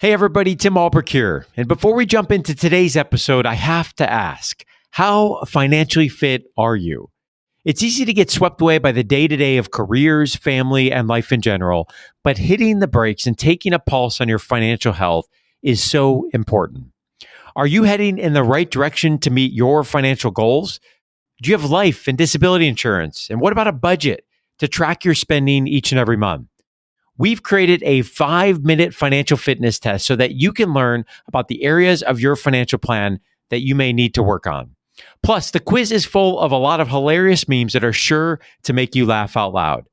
Hey everybody, Tim Ulbrich here. And before we jump into today's episode, I have to ask, how financially fit are you? It's easy to get swept away by the day-to-day of careers, family, and life in general, but hitting the brakes and taking a pulse on your financial health is so important. Are you heading in the right direction to meet your financial goals? Do you have life and disability insurance? And what about a budget to track your spending each and every month? We've created a 5-minute financial fitness test so that you can learn about the areas of your financial plan that you may need to work on. Plus, the quiz is full of a lot of hilarious memes that are sure to make you laugh out loud.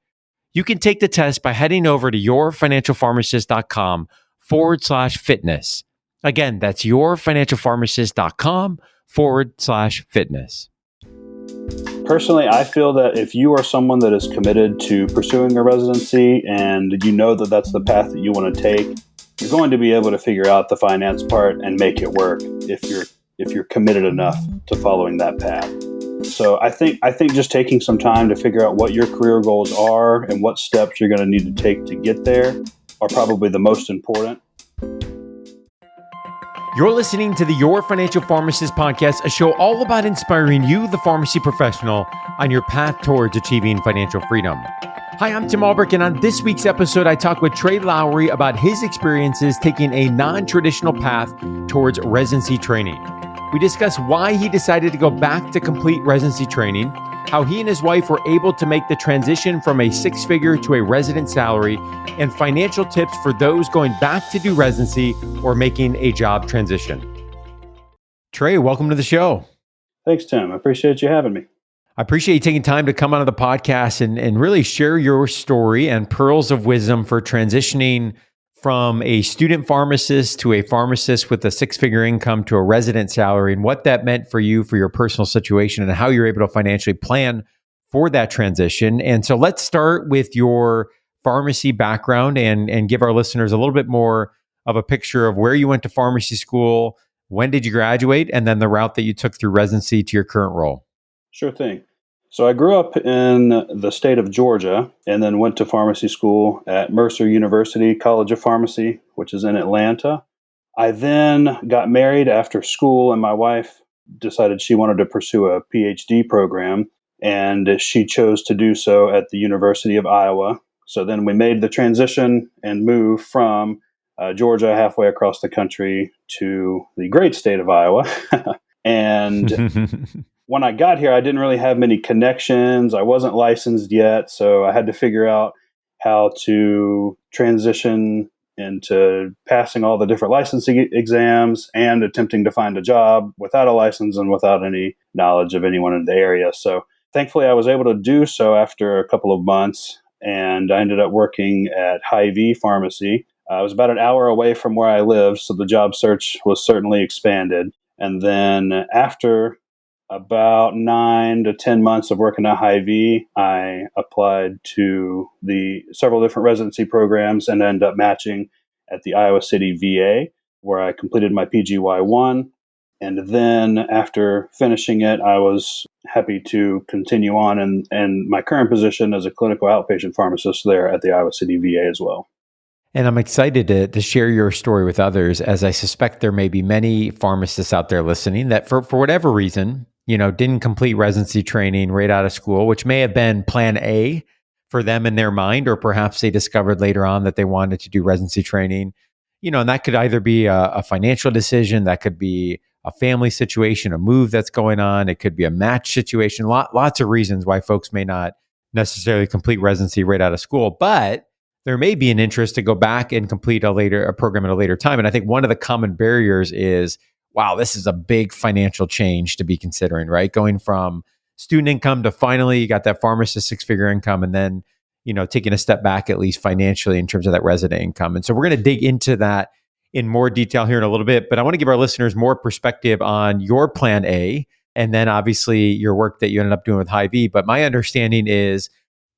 You can take the test by heading over to yourfinancialpharmacist.com/fitness. Again, that's yourfinancialpharmacist.com/fitness. Personally, I feel that if you are someone that is committed to pursuing a residency and you know that that's the path that you want to take, you're going to be able to figure out the finance part and make it work if you're committed enough to following that path. So I think just taking some time to figure out what your career goals are and what steps you're going to need to take to get there are probably the most important. You're listening to the Your Financial Pharmacist podcast, a show all about inspiring you, the pharmacy professional, on your path towards achieving financial freedom. Hi, I'm Tim Ulbrich, and on this week's episode, I talk with Trey Lowery about his experiences taking a non-traditional path towards residency training. We discuss why he decided to go back to complete residency training, how he and his wife were able to make the transition from a six-figure to a resident salary, and financial tips for those going back to do residency or making a job transition. Trey, welcome to the show. Thanks, Tim. I appreciate you having me. I appreciate you taking time to come onto the podcast and really share your story and pearls of wisdom for transitioning from a student pharmacist to a pharmacist with a six-figure income to a resident salary, and what that meant for you, for your personal situation, and how you're able to financially plan for that transition. And so let's start with your pharmacy background and give our listeners a little bit more of a picture of where you went to pharmacy school, when did you graduate, and then the route that you took through residency to your current role. Sure thing. So I grew up in the state of Georgia and then went to pharmacy school at Mercer University College of Pharmacy, which is in Atlanta. I then got married after school, and my wife decided she wanted to pursue a PhD program, and she chose to do so at the University of Iowa. So then we made the transition and moved from Georgia halfway across the country to the great state of Iowa. And when I got here, I didn't really have many connections. I wasn't licensed yet, so I had to figure out how to transition into passing all the different licensing exams and attempting to find a job without a license and without any knowledge of anyone in the area. So thankfully, I was able to do so after a couple of months, and I ended up working at Hy-Vee Pharmacy. I was about an hour away from where I lived, so the job search was certainly expanded. And then after about 9 to 10 months of working at Hy-Vee, I applied to the several different residency programs and ended up matching at the Iowa City VA, where I completed my PGY1. And then after finishing it, I was happy to continue on in my current position as a clinical outpatient pharmacist there at the Iowa City VA as well. And I'm excited to share your story with others, as I suspect there may be many pharmacists out there listening that for whatever reason, didn't complete residency training right out of school, which may have been plan A for them in their mind, or perhaps they discovered later on that they wanted to do residency training, and that could either be a financial decision, that could be a family situation, a move that's going on, it could be a match situation, lots of reasons why folks may not necessarily complete residency right out of school, but there may be an interest to go back and complete a program at a later time. And I think one of the common barriers is, wow, this is a big financial change to be considering, right? Going from student income to finally you got that pharmacist six-figure income, and then, taking a step back at least financially in terms of that resident income. And so we're going to dig into that in more detail here in a little bit, but I want to give our listeners more perspective on your plan A, and then obviously your work that you ended up doing with Hy-Vee. But my understanding is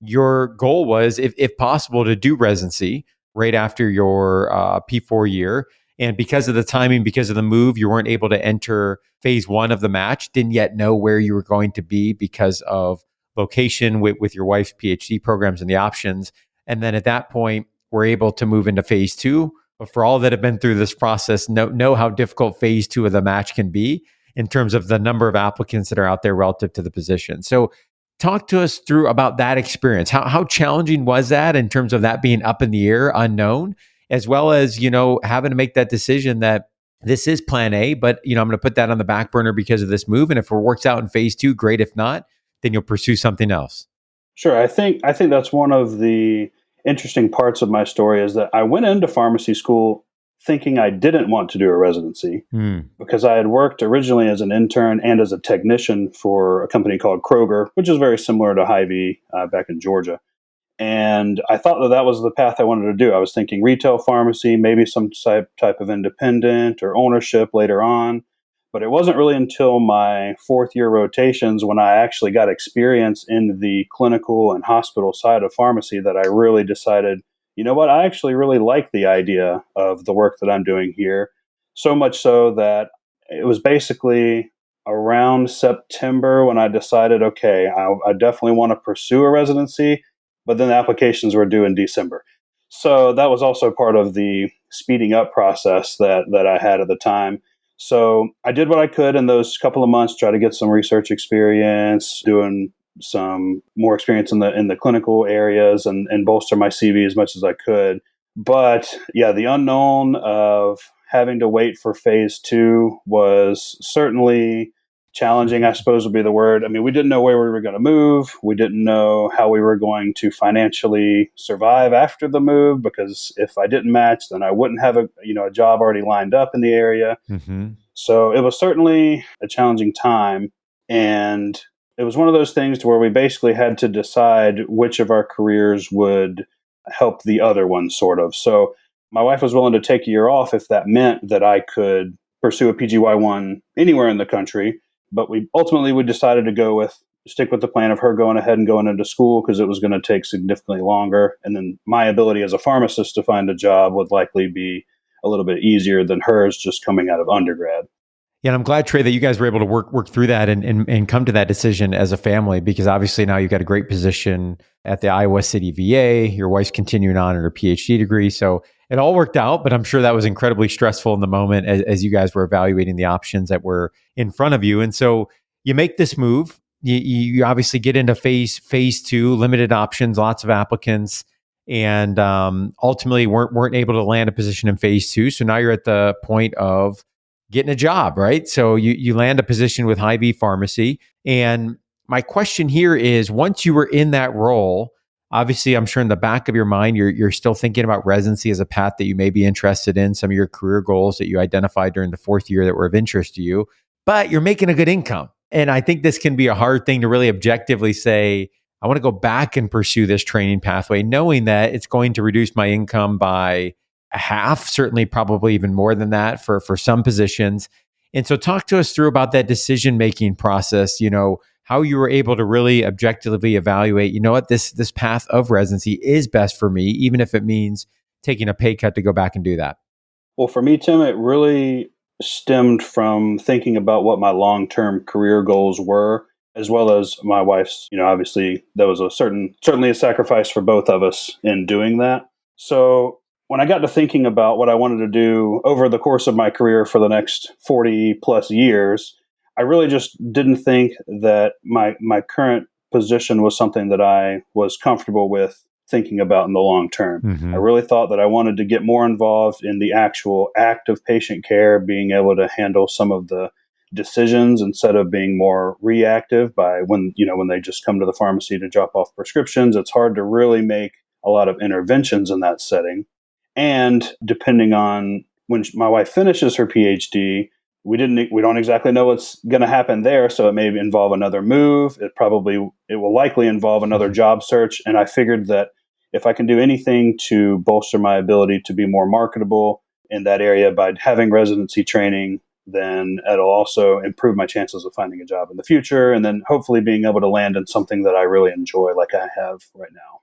your goal was, if possible, to do residency right after your P4 year. And because of the timing, because of the move, you weren't able to enter phase one of the match, didn't yet know where you were going to be because of location with your wife's PhD programs and the options. And then at that point, we're able to move into phase two, but for all that have been through this process, know how difficult phase 2 of the match can be in terms of the number of applicants that are out there relative to the position. So talk to us through about that experience. How challenging was that in terms of that being up in the air, unknown, as well as, having to make that decision that this is plan A, but I'm going to put that on the back burner because of this move. And if it works out in phase 2, great. If not, then you'll pursue something else. Sure. I think that's one of the interesting parts of my story is that I went into pharmacy school thinking I didn't want to do a residency because I had worked originally as an intern and as a technician for a company called Kroger, which is very similar to Hy-Vee back in Georgia. And I thought that was the path I wanted to do. I was thinking retail pharmacy, maybe some type of independent or ownership later on. But it wasn't really until my fourth year rotations when I actually got experience in the clinical and hospital side of pharmacy that I really decided, you know what, I actually really like the idea of the work that I'm doing here. So much so that it was basically around September when I decided, okay, I definitely want to pursue a residency, but then the applications were due in December. So that was also part of the speeding up process that I had at the time. So I did what I could in those couple of months, try to get some research experience, doing some more experience in the clinical areas and bolster my CV as much as I could. But yeah, the unknown of having to wait for phase 2 was certainly challenging, I suppose would be the word. I mean, we didn't know where we were going to move. We didn't know how we were going to financially survive after the move, because if I didn't match, then I wouldn't have a job already lined up in the area. Mm-hmm. So it was certainly a challenging time. And it was one of those things to where we basically had to decide which of our careers would help the other one, sort of. So my wife was willing to take a year off if that meant that I could pursue a PGY1 anywhere in the country. But we decided to stick with the plan of her going ahead and going into school because it was going to take significantly longer. And then my ability as a pharmacist to find a job would likely be a little bit easier than hers just coming out of undergrad. Yeah, and I'm glad, Trey, that you guys were able to work through that and come to that decision as a family, because obviously now you've got a great position at the Iowa City VA. Your wife's continuing on in her PhD degree. So it all worked out, but I'm sure that was incredibly stressful in the moment as you guys were evaluating the options that were in front of you. And so you make this move. You obviously get into phase 2, limited options, lots of applicants, and ultimately weren't able to land a position in phase 2. So now you're at the point of getting a job, right? So you land a position with Hy-Vee Pharmacy. And my question here is, once you were in that role, obviously I'm sure in the back of your mind, you're still thinking about residency as a path that you may be interested in, some of your career goals that you identified during the fourth year that were of interest to you, but you're making a good income. And I think this can be a hard thing to really objectively say, I want to go back and pursue this training pathway, knowing that it's going to reduce my income by a half, certainly probably even more than that for some positions. And so talk to us through about that decision-making process, how you were able to really objectively evaluate, what this path of residency is best for me, even if it means taking a pay cut to go back and do that. Well, for me, Tim, it really stemmed from thinking about what my long-term career goals were, as well as my wife's. Obviously there was certainly a sacrifice for both of us in doing that. So when I got to thinking about what I wanted to do over the course of my career for the next 40 plus years, I really just didn't think that my current position was something that I was comfortable with thinking about in the long term. Mm-hmm. I really thought that I wanted to get more involved in the actual act of patient care, being able to handle some of the decisions instead of being more reactive by when they just come to the pharmacy to drop off prescriptions. It's hard to really make a lot of interventions in that setting. And depending on when my wife finishes her PhD, we don't exactly know what's going to happen there. So it may involve another move. It will likely involve another job search. And I figured that if I can do anything to bolster my ability to be more marketable in that area by having residency training, then it'll also improve my chances of finding a job in the future. And then hopefully being able to land in something that I really enjoy, like I have right now.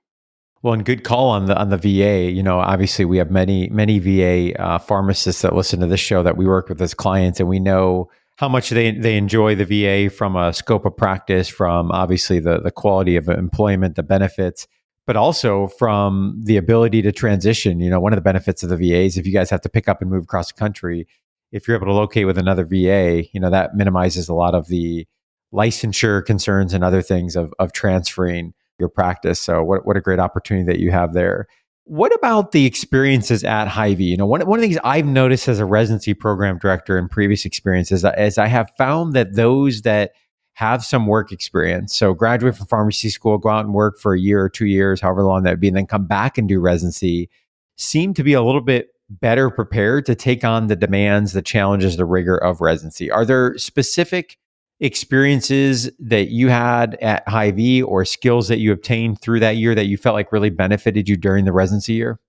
Well, and good call on the VA. Obviously we have many VA pharmacists that listen to this show that we work with as clients, and we know how much they enjoy the VA from a scope of practice, from obviously the quality of employment, the benefits. but also from the ability to transition. One of the benefits of the VAs, if you guys have to pick up and move across the country, if you're able to locate with another VA, that minimizes a lot of the licensure concerns and other things of transferring your practice. So what a great opportunity that you have there. What about the experiences at Hy-Vee? One of the things I've noticed as a residency program director in previous experiences is I have found that those that have some work experience, so graduate from pharmacy school, go out and work for a year or 2 years, however long that would be, and then come back and do residency, seem to be a little bit better prepared to take on the demands, the challenges, the rigor of residency. Are there specific experiences that you had at Hy-Vee or skills that you obtained through that year that you felt like really benefited you during the residency year?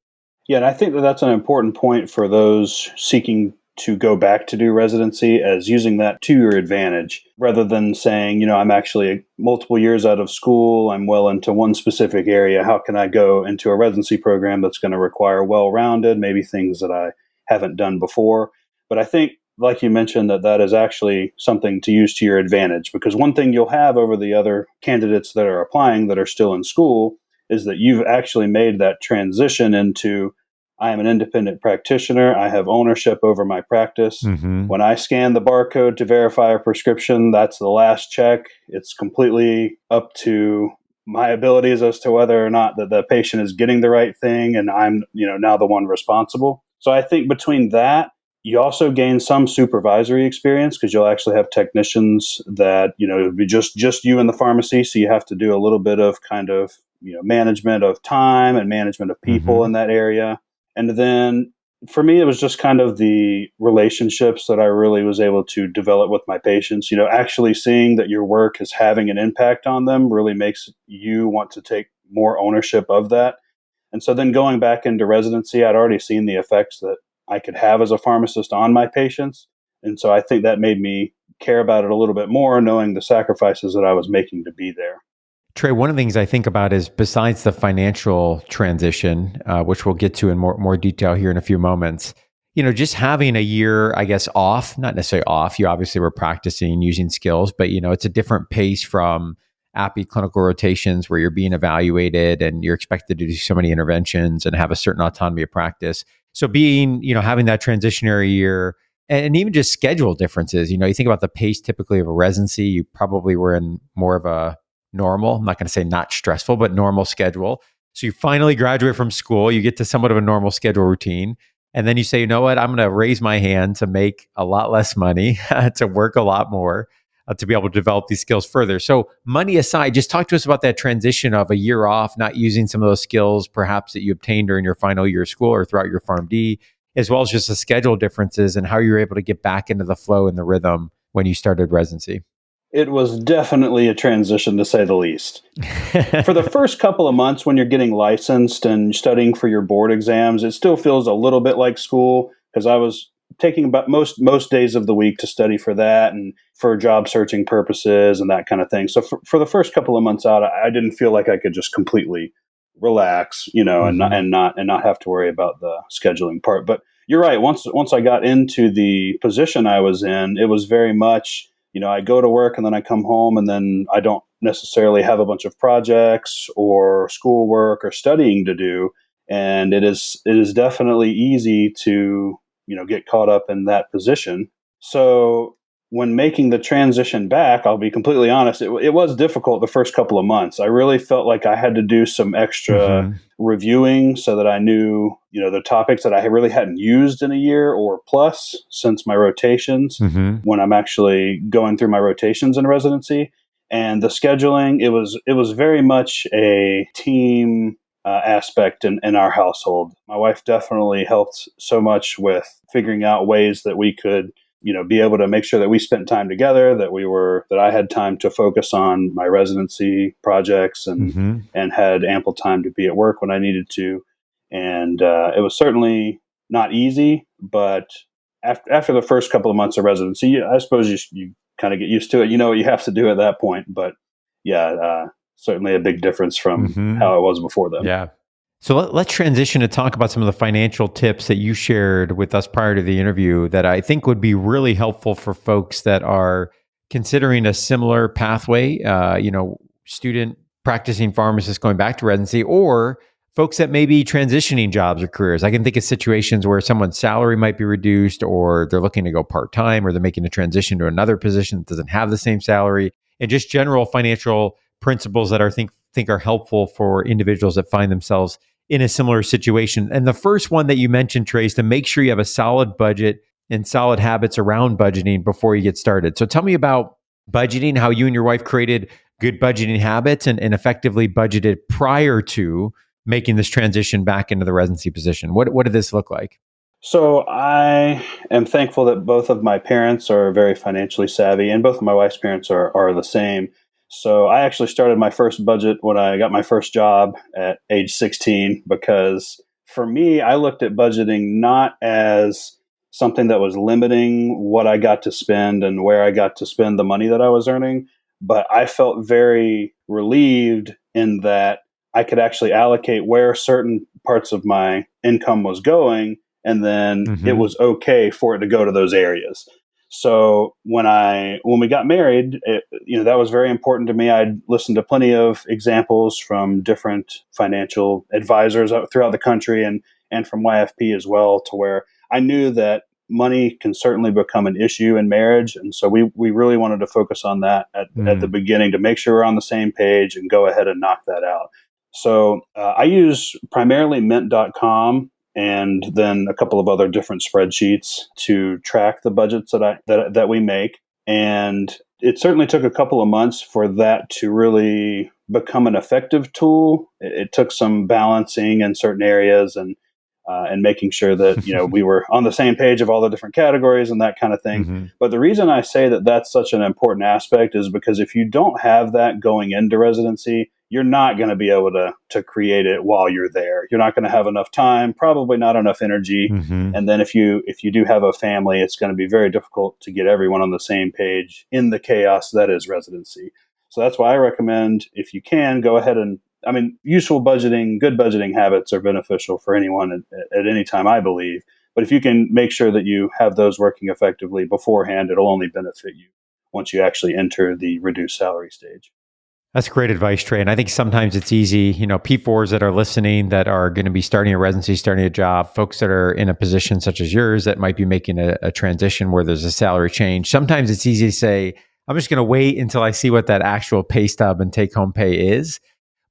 Yeah, and I think that that's an important point for those seeking to go back to do residency, as using that to your advantage rather than saying, I'm actually multiple years out of school, I'm well into one specific area. How can I go into a residency program that's going to require well-rounded, maybe things that I haven't done before? But I think, like you mentioned, that is actually something to use to your advantage, because one thing you'll have over the other candidates that are applying that are still in school is that you've actually made that transition into, I am an independent practitioner. I have ownership over my practice. Mm-hmm. When I scan the barcode to verify a prescription, that's the last check. It's completely up to my abilities as to whether or not that the patient is getting the right thing, and I'm, now the one responsible. So I think between that, you also gain some supervisory experience, because you'll actually have technicians that, it'll be just you in the pharmacy. So you have to do a little bit of kind of, management of time and management of people in that area. And then for me, it was just kind of the relationships that I really was able to develop with my patients. Actually seeing that your work is having an impact on them really makes you want to take more ownership of that. And so then going back into residency, I'd already seen the effects that I could have as a pharmacist on my patients. And so I think that made me care about it a little bit more, knowing the sacrifices that I was making to be there. Trey, one of the things I think about is, besides the financial transition, which we'll get to in more detail here in a few moments, just having a year, I guess, off, not necessarily off. You obviously were practicing using skills, but, it's a different pace from API clinical rotations where you're being evaluated and you're expected to do so many interventions and have a certain autonomy of practice. So having that transitionary year, and even just schedule differences, you think about the pace typically of a residency, you probably were in more of a normal, I'm not going to say not stressful, but normal schedule. So you finally graduate from school, you get to somewhat of a normal schedule routine. And then you say, you know what, I'm going to raise my hand to make a lot less money, to work a lot more, to be able to develop these skills further. So money aside, just talk to us about that transition of a year off, not using some of those skills perhaps that you obtained during your final year of school or throughout your PharmD, as well as just the schedule differences and how you were able to get back into the flow and the rhythm when you started residency. It was definitely a transition, to say the least. For the first couple of months when you're getting licensed and studying for your board exams, it still feels a little bit like school, because I was taking about most days of the week to study for that and for job searching purposes and that kind of thing. So for the first couple of months out, I didn't feel like I could just completely relax, and not have to worry about the scheduling part. But you're right. Once I got into the position I was in, it was very much, I go to work and then I come home, and then I don't necessarily have a bunch of projects or schoolwork or studying to do. And it is definitely easy to, get caught up in that position. So when making the transition back, I'll be completely honest, it was difficult the first couple of months. I really felt like I had to do some extra reviewing so that I knew, the topics that I really hadn't used in a year or plus since my rotations, when I'm actually going through my rotations in residency. And the scheduling, it was very much a team aspect in our household. My wife definitely helped so much with figuring out ways that we could, be able to make sure that we spent time together, that I had time to focus on my residency projects and had ample time to be at work when I needed to. And it was certainly not easy, but after the first couple of months of residency, I suppose you kind of get used to it. You know what you have to do at that point. But yeah, certainly a big difference from how it was before then. Yeah. So let's transition to talk about some of the financial tips that you shared with us prior to the interview that I think would be really helpful for folks that are considering a similar pathway, student practicing pharmacists going back to residency, or folks that may be transitioning jobs or careers. I can think of situations where someone's salary might be reduced, or they're looking to go part-time, or they're making a transition to another position that doesn't have the same salary, and just general financial principles that I think are helpful for individuals that find themselves in a similar situation. And the first one that you mentioned, Trey, is to make sure you have a solid budget and solid habits around budgeting before you get started. So tell me about budgeting, how you and your wife created good budgeting habits and effectively budgeted prior to making this transition back into the residency position. What did this look like? So I am thankful that both of my parents are very financially savvy, and both of my wife's parents are the same. So I actually started my first budget when I got my first job at age 16, because for me, I looked at budgeting not as something that was limiting what I got to spend and where I got to spend the money that I was earning, but I felt very relieved in that I could actually allocate where certain parts of my income was going, and then it Mm-hmm. was okay for it to go to those areas. So when we got married, that was very important to me. I'd listened to plenty of examples from different financial advisors throughout the country, and from YFP as well, to where I knew that money can certainly become an issue in marriage, and so we really wanted to focus on that at the Mm. beginning to make sure we're on the same page and go ahead and knock that out. So I use primarily Mint.com, and then a couple of other different spreadsheets to track the budgets that we make. And it certainly took a couple of months for that to really become an effective tool. It took some balancing in certain areas, and making sure that we were on the same page of all the different categories and that kind of thing. Mm-hmm. But the reason I say that that's such an important aspect is because if you don't have that going into residency, you're not going to be able to create it while you're there. You're not going to have enough time, probably not enough energy. Mm-hmm. And then if you do have a family, it's going to be very difficult to get everyone on the same page in the chaos that is residency. So that's why I recommend, if you can, go ahead and, I mean, useful budgeting, good budgeting habits are beneficial for anyone at any time, I believe. But if you can make sure that you have those working effectively beforehand, it'll only benefit you once you actually enter the reduced salary stage. That's great advice, Trey. And I think sometimes it's easy, P4s that are listening that are going to be starting a residency, starting a job, folks that are in a position such as yours that might be making a transition where there's a salary change. Sometimes it's easy to say, I'm just going to wait until I see what that actual pay stub and take home pay is.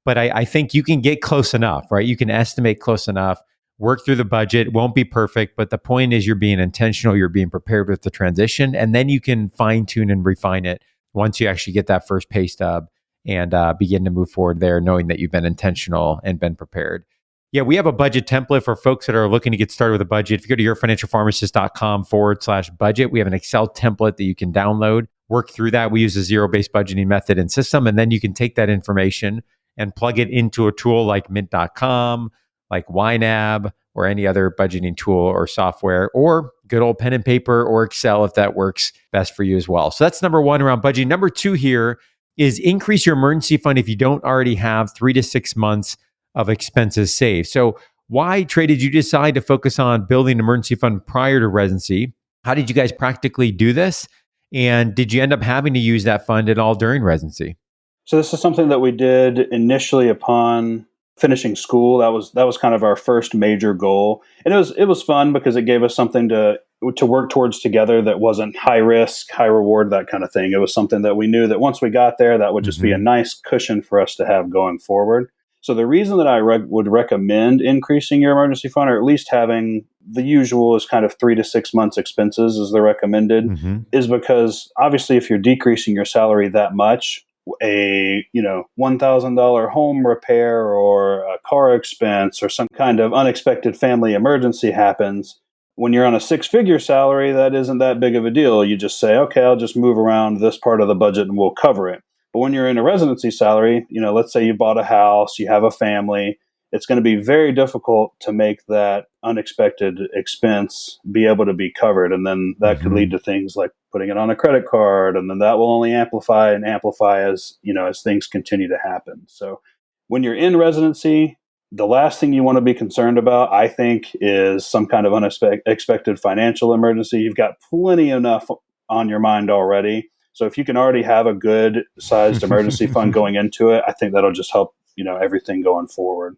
But I think you can get close enough, right? You can estimate close enough, work through the budget. Won't be perfect, but the point is you're being intentional, you're being prepared with the transition, and then you can fine tune and refine it once you actually get that first pay stub and begin to move forward there, knowing that you've been intentional and been prepared. Yeah, we have a budget template for folks that are looking to get started with a budget. If you go to yourfinancialpharmacist.com/budget, we have an Excel template that you can download, work through that. We use a zero-based budgeting method and system, and then you can take that information and plug it into a tool like Mint.com, like YNAB, or any other budgeting tool or software, or good old pen and paper or Excel if that works best for you as well. So that's number one around budgeting. Number two here is increase your emergency fund if you don't already have 3 to 6 months of expenses saved. So why, Trey, did you decide to focus on building an emergency fund prior to residency? How did you guys practically do this? And did you end up having to use that fund at all during residency? So this is something that we did initially upon finishing school. That was kind of our first major goal, and it was fun because it gave us something to work towards together that wasn't high risk, high reward, that kind of thing. It was something that we knew that once we got there, that would just be a Mm-hmm. nice cushion for us to have going forward. So the reason that I would recommend increasing your emergency fund, or at least having the usual is kind of 3 to 6 months expenses is the recommended, Mm-hmm. is because obviously if you're decreasing your salary that much, a $1,000 home repair or a car expense or some kind of unexpected family emergency happens, when you're on a six-figure salary, that isn't that big of a deal. You just say, okay, I'll just move around this part of the budget and we'll cover it. But when you're in a residency salary, let's say you bought a house, you have a family, it's going to be very difficult to make that unexpected expense be able to be covered. And then that could Mm-hmm. lead to things like putting it on a credit card. And then that will only amplify and amplify as things continue to happen. So when you're in residency, the last thing you want to be concerned about, I think, is some kind of unexpected financial emergency. You've got plenty enough on your mind already. So if you can already have a good sized emergency fund going into it, I think that'll just help, everything going forward.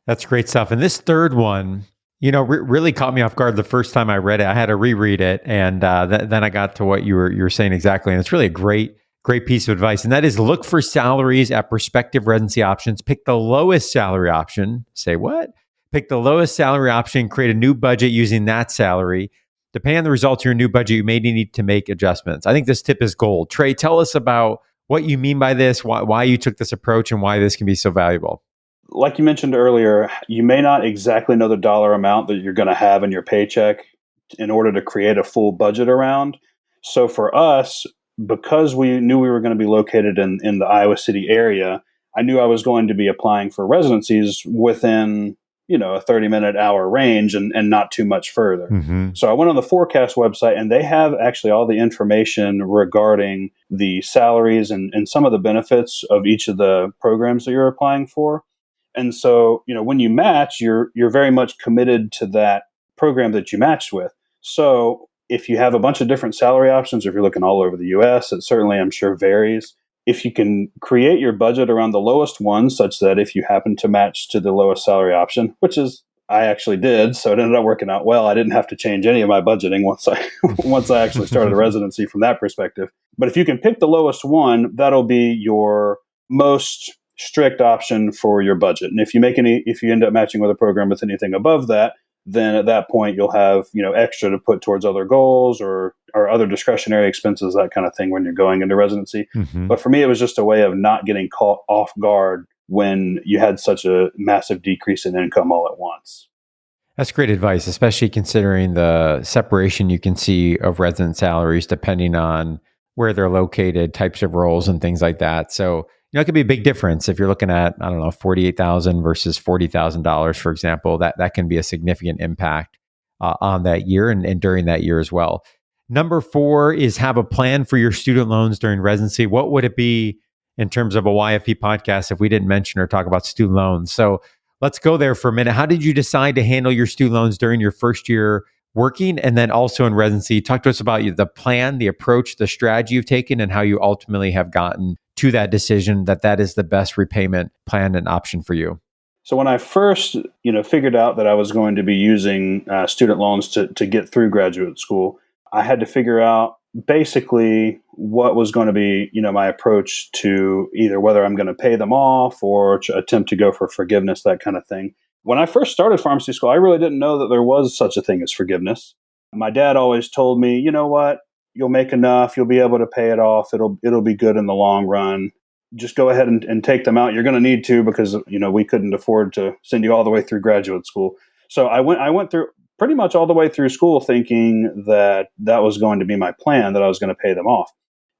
That's great stuff. And this third one, really caught me off guard the first time I read it. I had to reread it, and then I got to what you were saying exactly. And it's really a great piece of advice. And that is, look for salaries at prospective residency options. Pick the lowest salary option. Say what? Pick the lowest salary option. Create a new budget using that salary. Depending on the results of your new budget, you may need to make adjustments. I think this tip is gold. Trey, tell us about what you mean by this, why you took this approach, and why this can be so valuable. Like you mentioned earlier, you may not exactly know the dollar amount that you're going to have in your paycheck in order to create a full budget around. So for us, because we knew we were going to be located in the Iowa City area, I knew I was going to be applying for residencies within, a 30-minute hour range and not too much further. Mm-hmm. So I went on the Forecast website, and they have actually all the information regarding the salaries and some of the benefits of each of the programs that you're applying for. And so, when you match, you're very much committed to that program that you matched with. So if you have a bunch of different salary options, or if you're looking all over the US, it certainly, I'm sure, varies. If you can create your budget around the lowest one, such that if you happen to match to the lowest salary option, which is I actually did, so it ended up working out well. I didn't have to change any of my budgeting once I actually started a residency from that perspective. But if you can pick the lowest one, that'll be your most strict option for your budget. And if you end up matching with a program with anything above that, then at that point you'll have, extra to put towards other goals or other discretionary expenses, that kind of thing, when you're going into residency. Mm-hmm. But for me, it was just a way of not getting caught off guard when you had such a massive decrease in income all at once. That's great advice, especially considering the separation you can see of resident salaries depending on where they're located, types of roles, and things like that. So, it could be a big difference if you're looking at, I don't know, $48,000 versus $40,000, for example. That can be a significant impact on that year and during that year as well. Number 4 is have a plan for your student loans during residency. What would it be in terms of a YFP podcast if we didn't mention or talk about student loans? So let's go there for a minute. How did you decide to handle your student loans during your first year working and then also in residency? Talk to us about the plan, the approach, the strategy you've taken, and how you ultimately have gotten to that decision that is the best repayment plan and option for you. So when I first, figured out that I was going to be using student loans to get through graduate school, I had to figure out basically what was going to be, my approach to either whether I'm going to pay them off or attempt to go for forgiveness, that kind of thing. When I first started pharmacy school, I really didn't know that there was such a thing as forgiveness. My dad always told me, you know what, you'll make enough, you'll be able to pay it off. It'll be good in the long run. Just go ahead and take them out. You're going to need to because, we couldn't afford to send you all the way through graduate school. So I went through pretty much all the way through school thinking that was going to be my plan, that I was going to pay them off.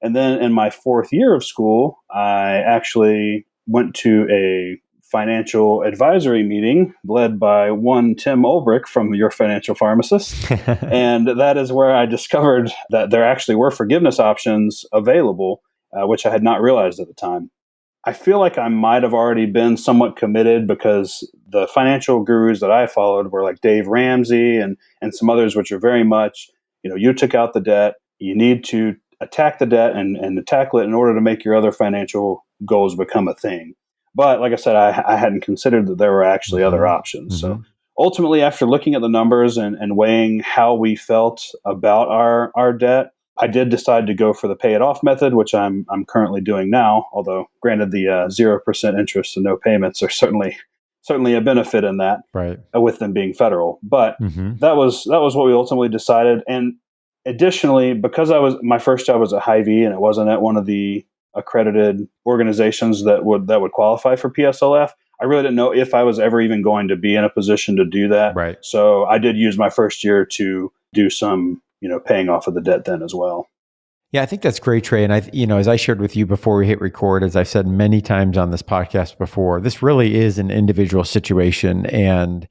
And then in my 4th year of school, I actually went to a financial advisory meeting led by one Tim Ulbrich from Your Financial Pharmacist. And that is where I discovered that there actually were forgiveness options available, which I had not realized at the time. I feel like I might have already been somewhat committed because the financial gurus that I followed were like Dave Ramsey and some others, which are very much, you took out the debt, you need to attack the debt and tackle it in order to make your other financial goals become a thing. But like I said, I hadn't considered that there were actually other options. Mm-hmm. So ultimately, after looking at the numbers and weighing how we felt about our debt, I did decide to go for the pay it off method, which I'm currently doing now. Although, granted, the 0% interest and no payments are certainly a benefit in that, right? With them being federal. But Mm-hmm. that was what we ultimately decided. And additionally, because my first job was at Hy-Vee and it wasn't at one of the accredited organizations that would qualify for PSLF, I really didn't know if I was ever even going to be in a position to do that. Right. So I did use my first year to do some, paying off of the debt then as well. Yeah, I think that's great, Trey. And as I shared with you before we hit record, as I've said many times on this podcast before, this really is an individual situation. And,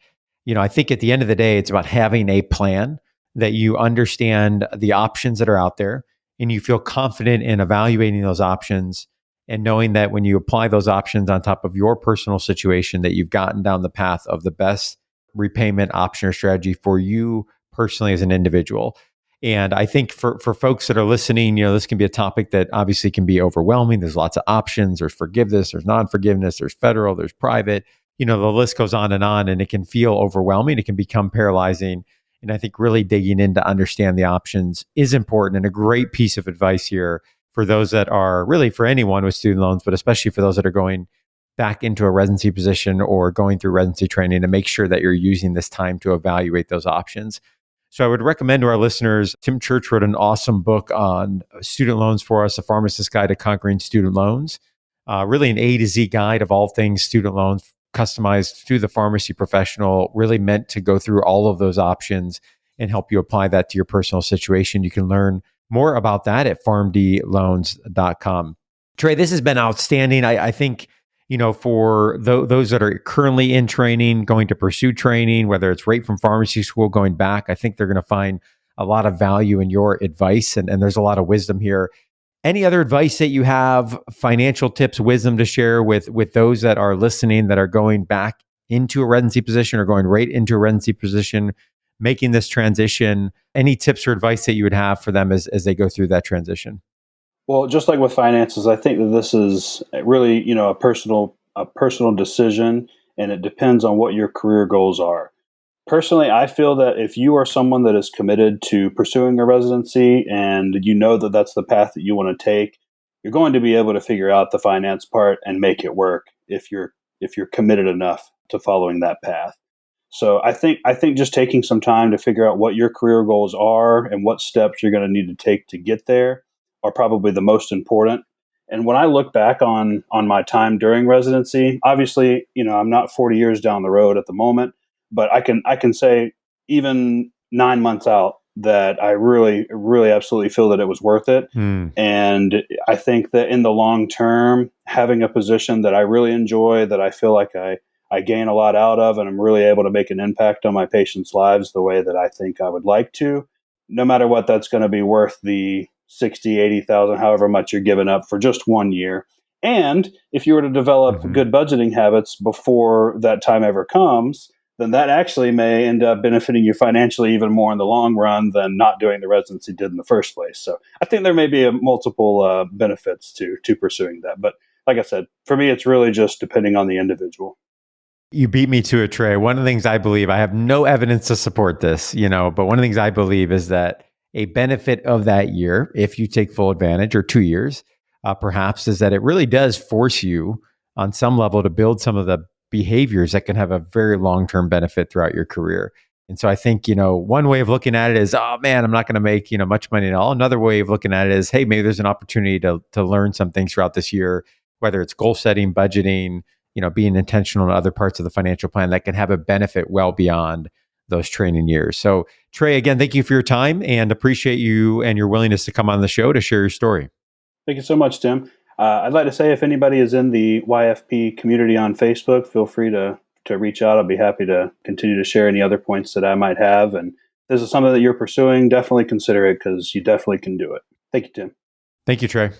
I think at the end of the day, it's about having a plan that you understand the options that are out there and you feel confident in evaluating those options and knowing that when you apply those options on top of your personal situation, that you've gotten down the path of the best repayment option or strategy for you personally as an individual. And I think for folks that are listening, this can be a topic that obviously can be overwhelming. There's lots of options. There's forgiveness, there's non-forgiveness, there's federal, there's private. The list goes on, and it can feel overwhelming. It can become paralyzing. And I think really digging in to understand the options is important, and a great piece of advice here for those that are really for anyone with student loans, but especially for those that are going back into a residency position or going through residency training, to make sure that you're using this time to evaluate those options. So I would recommend to our listeners, Tim Church wrote an awesome book on student loans for us, A Pharmacist's Guide to Conquering Student Loans, really an A to Z guide of all things student loans, customized through the pharmacy professional, really meant to go through all of those options and help you apply that to your personal situation. You can learn more about that at pharmdloans.com. Trey, this has been outstanding. I think, for those that are currently in training, going to pursue training, whether it's right from pharmacy school, going back, I think they're going to find a lot of value in your advice. And there's a lot of wisdom here. Any other advice that you have, financial tips, wisdom to share with those that are listening, that are going back into a residency position or going right into a residency position, making this transition? Any tips or advice that you would have for them as they go through that transition? Well, just like with finances, I think that this is really, a personal decision, and it depends on what your career goals are. Personally, I feel that if you are someone that is committed to pursuing a residency and you know that that's the path that you want to take, you're going to be able to figure out the finance part and make it work if you're committed enough to following that path. So I think just taking some time to figure out what your career goals are and what steps you're going to need to take to get there are probably the most important. And when I look back on my time during residency, obviously, I'm not 40 years down the road at the moment, but I can say even 9 months out that I really really absolutely feel that it was worth it. Hmm. And I think that in the long term, having a position that I really enjoy, that I feel like I gain a lot out of, and I'm really able to make an impact on my patients' lives the way that I think I would like to, no matter what, that's going to be worth the 60, 80,000, however much you're giving up for just 1 year. And if you were to develop Mhm. good budgeting habits before that time ever comes, then that actually may end up benefiting you financially even more in the long run than not doing the residency did in the first place. So I think there may be a multiple benefits to pursuing that. But like I said, for me, it's really just depending on the individual. You beat me to it, Trey. One of the things I believe, I have no evidence to support this, but one of the things I believe is that a benefit of that year, if you take full advantage, or 2 years, perhaps, is that it really does force you on some level to build some of the behaviors that can have a very long term benefit throughout your career. And so I think, one way of looking at it is, oh man, I'm not going to make, much money at all. Another way of looking at it is, hey, maybe there's an opportunity to learn some things throughout this year, whether it's goal setting, budgeting, being intentional in other parts of the financial plan that can have a benefit well beyond those training years. So, Trey, again, thank you for your time, and appreciate you and your willingness to come on the show to share your story. Thank you so much, Tim. I'd like to say if anybody is in the YFP community on Facebook, feel free to reach out. I'll be happy to continue to share any other points that I might have. And if this is something that you're pursuing, definitely consider it, because you definitely can do it. Thank you, Tim. Thank you, Trey.